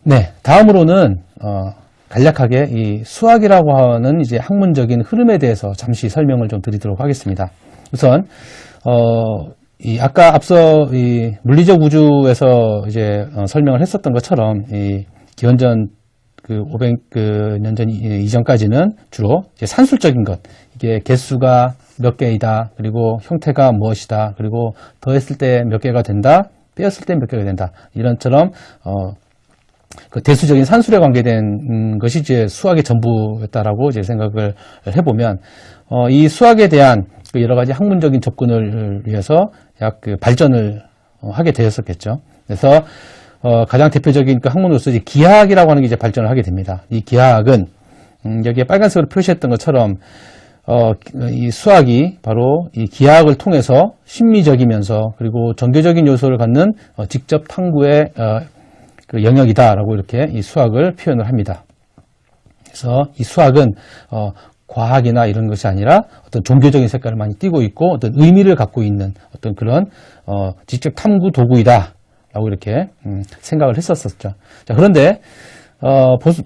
네, 다음으로는 간략하게 이 수학이라고 하는 이제 학문적인 흐름에 대해서 잠시 설명을 좀 드리도록 하겠습니다. 우선 이 아까 앞서 이 물리적 우주에서 이제 설명을 했었던 것처럼 이 기원전 그 500년 전 이전까지는 주로 이제 산술적인 것, 이게 개수가 몇 개이다, 그리고 형태가 무엇이다, 그리고 더했을 때 몇 개가 된다, 빼었을 때 몇 개가 된다, 이런처럼 그 대수적인 산술에 관계된 것이 이제 수학의 전부였다라고 이제 생각을 해보면, 이 수학에 대한 그 여러 가지 학문적인 접근을 위해서 약 그 발전을 하게 되었었겠죠. 그래서 가장 대표적인 그 학문으로서 이제 기하학이라고 하는 게 이제 발전을 하게 됩니다. 이 기하학은 여기에 빨간색으로 표시했던 것처럼 이 수학이 바로 이 기하학을 통해서 심미적이면서 그리고 종교적인 요소를 갖는 직접 탐구의 그 영역이다라고 이렇게 이 수학을 표현을 합니다. 그래서 이 수학은 과학이나 이런 것이 아니라 어떤 종교적인 색깔을 많이 띠고 있고 어떤 의미를 갖고 있는 어떤 그런 직접 탐구 도구이다라고 이렇게 생각을 했었었죠. 자, 그런데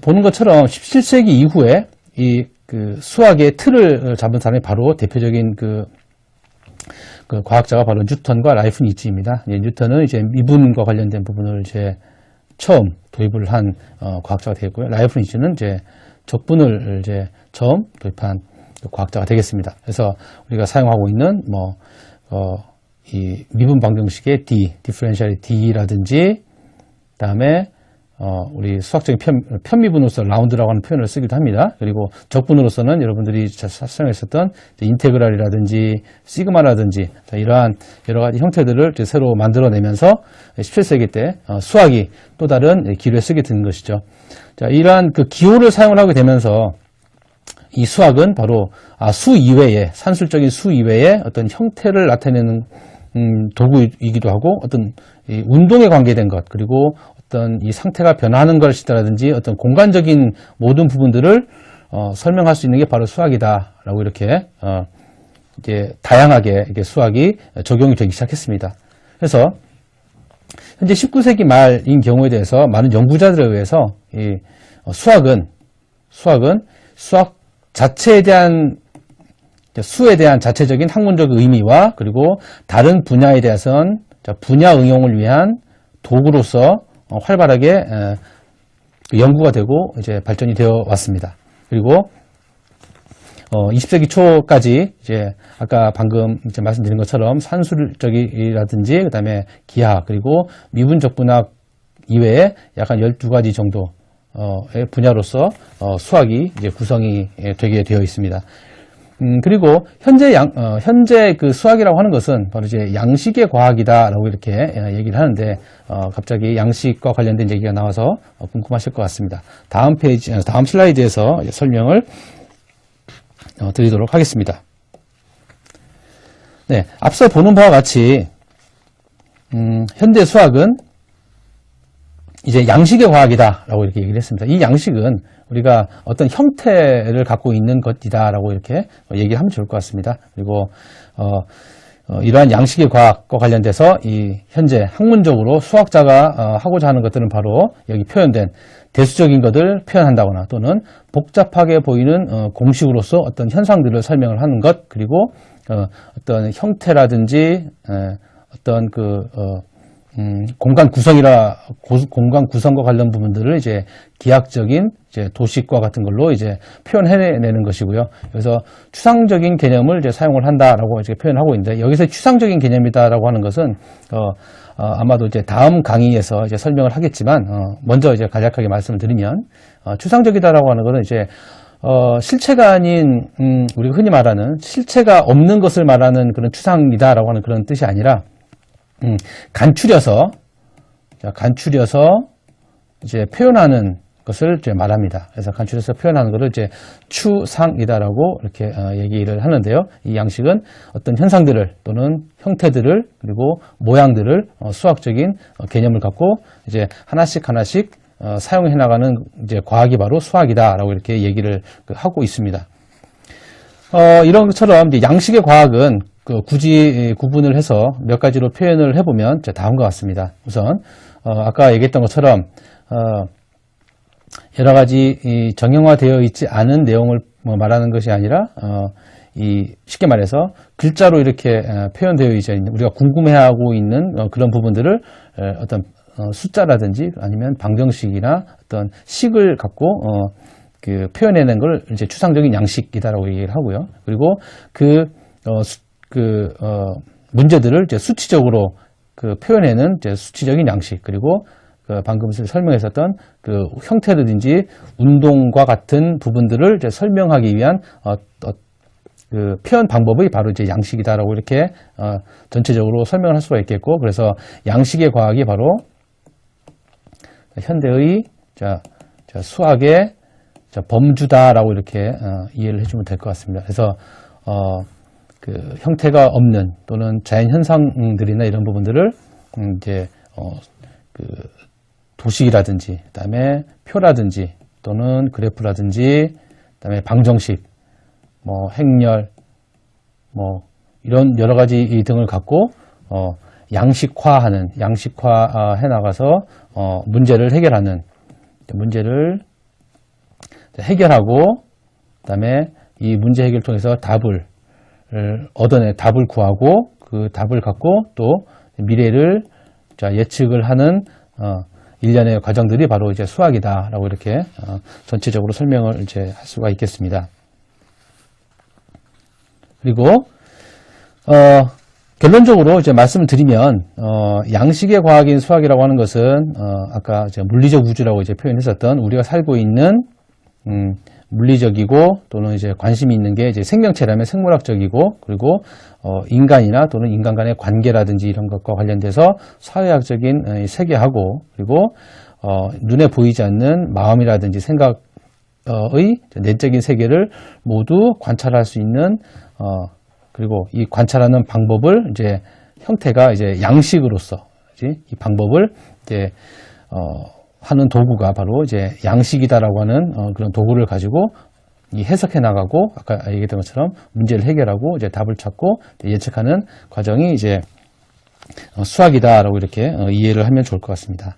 보는 것처럼 17세기 이후에 이 그 수학의 틀을 잡은 사람이 바로 대표적인 그 과학자가 바로 뉴턴과 라이프니츠입니다. 뉴턴은 이제 미분과 관련된 부분을 이제 처음 도입을 한 과학자가 되겠고요. 라이프니츠는 이제 적분을 이제 처음 도입한 과학자가 되겠습니다. 그래서 우리가 사용하고 있는 이 미분 방정식의 디퍼런셜 D라든지, 그다음에 우리 수학적인 편미분으로서 라운드라고 하는 표현을 쓰기도 합니다. 그리고 적분으로서는 여러분들이 사용했었던 인테그랄이라든지 시그마라든지 이러한 여러 가지 형태들을 새로 만들어내면서 17세기 때 수학이 또 다른 기류에 쓰게 된 것이죠. 자, 이러한 그 기호를 사용을 하게 되면서 이 수학은 바로 수 이외에, 산술적인 수 이외에 어떤 형태를 나타내는 도구이기도 하고, 어떤 이 운동에 관계된 것, 그리고 어떤 이 상태가 변하는 것이라든지 어떤 공간적인 모든 부분들을 설명할 수 있는 게 바로 수학이다라고 이렇게 이제 다양하게 이게 수학이 적용이 되기 시작했습니다. 그래서 현재 19세기 말인 경우에 대해서 많은 연구자들에 의해서 이 수학은 수학 자체에 대한, 수에 대한 자체적인 학문적 의미와 그리고 다른 분야에 대해서는 분야 응용을 위한 도구로서 활발하게 연구가 되고 이제 발전이 되어 왔습니다. 그리고 20세기 초까지 이제 아까 방금 이제 말씀드린 것처럼 산술적이라든지 그다음에 기하학 그리고 미분적분학 이외에 약 한 12가지 정도의 분야로서 수학이 이제 구성이 되게 되어 있습니다. 그리고 현재 그 수학이라고 하는 것은 바로 이제 양식의 과학이다라고 이렇게 얘기를 하는데, 갑자기 양식과 관련된 얘기가 나와서 궁금하실 것 같습니다. 다음 슬라이드에서 설명을 드리도록 하겠습니다. 네, 앞서 보는 바와 같이 현대 수학은 이제 양식의 과학이다라고 이렇게 얘기를 했습니다. 이 양식은 우리가 어떤 형태를 갖고 있는 것이다라고 이렇게 얘기하면 좋을 것 같습니다. 그리고 이러한 양식의 과학과 관련돼서 이 현재 학문적으로 수학자가 하고자 하는 것들은 바로 여기 표현된 대수적인 것을 표현한다거나 또는 복잡하게 보이는 공식으로서 어떤 현상들을 설명을 하는 것, 그리고 어떤 형태라든지 어떤 공간 구성과 관련 부분들을 이제 기하학적인 이제 도식과 같은 걸로 이제 표현해내는 것이고요. 그래서 추상적인 개념을 이제 사용을 한다라고 이제 표현하고 있는데, 여기서 추상적인 개념이다라고 하는 것은 아마도 이제 다음 강의에서 이제 설명을 하겠지만, 먼저 이제 간략하게 말씀을 드리면, 추상적이다라고 하는 것은 이제 실체가 아닌 우리가 흔히 말하는 실체가 없는 것을 말하는 그런 추상이다라고 하는 그런 뜻이 아니라, 간추려서 이제 표현하는 것을 이제 말합니다. 그래서 간추려서 표현하는 것을 이제 추상이다라고 이렇게 얘기를 하는데요. 이 양식은 어떤 현상들을 또는 형태들을 그리고 모양들을 수학적인 개념을 갖고 이제 하나씩 사용해 나가는 이제 과학이 바로 수학이다라고 이렇게 얘기를 하고 있습니다. 이런 것처럼 이제 양식의 과학은 굳이 구분을 해서 몇 가지로 표현을 해보면 다음과 같습니다. 우선 아까 얘기했던 것처럼 여러 가지 이 정형화되어 있지 않은 내용을 뭐 말하는 것이 아니라 이 쉽게 말해서 글자로 이렇게 표현되어 있는 우리가 궁금해하고 있는 그런 부분들을 어떤 숫자라든지 아니면 방정식이나 어떤 식을 갖고 그 표현해낸 걸 이제 추상적인 양식이다라고 얘기를 하고요. 그리고 문제들을 이제 수치적으로 그 표현해낸 이제 수치적인 양식, 그리고 방금 설명했었던 그 형태라든지 운동과 같은 부분들을 이제 설명하기 위한 그 표현 방법이 바로 이제 양식이다라고 이렇게 전체적으로 설명을 할 수가 있겠고, 그래서 양식의 과학이 바로 현대의 수학의 범주다라고 이렇게 이해를 해주면 될 것 같습니다. 그래서 그 형태가 없는 또는 자연 현상들이나 이런 부분들을 이제 그 도식이라든지, 그다음에 표라든지 또는 그래프라든지, 그다음에 방정식, 뭐 행렬, 뭐 이런 여러 가지 등을 갖고 양식화하는, 양식화해 나가서 문제를 해결하는, 문제를 해결하고, 그다음에 이 문제 해결을 통해서 답을 얻어내, 답을 구하고 그 답을 갖고 또 미래를 예측을 하는 일련의 과정들이 바로 이제 수학이다라고 이렇게 전체적으로 설명을 이제 할 수가 있겠습니다. 그리고 결론적으로 이제 말씀을 드리면 양식의 과학인 수학이라고 하는 것은 아까 이제 물리적 우주라고 이제 표현했었던 우리가 살고 있는 물리적이고 또는 이제 관심이 있는 게 이제 생명체라면 생물학적이고, 그리고 인간이나 또는 인간 간의 관계라든지 이런 것과 관련돼서 사회학적인 세계하고, 그리고 눈에 보이지 않는 마음이라든지 생각의 내적인 세계를 모두 관찰할 수 있는 그리고 이 관찰하는 방법을 이제 형태가 이제 양식으로서 이 방법을 이제 하는 도구가 바로 이제 양식이다라고 하는 그런 도구를 가지고 이 해석해 나가고, 아까 얘기했던 것처럼 문제를 해결하고 이제 답을 찾고 예측하는 과정이 이제 수학이다라고 이렇게 이해를 하면 좋을 것 같습니다.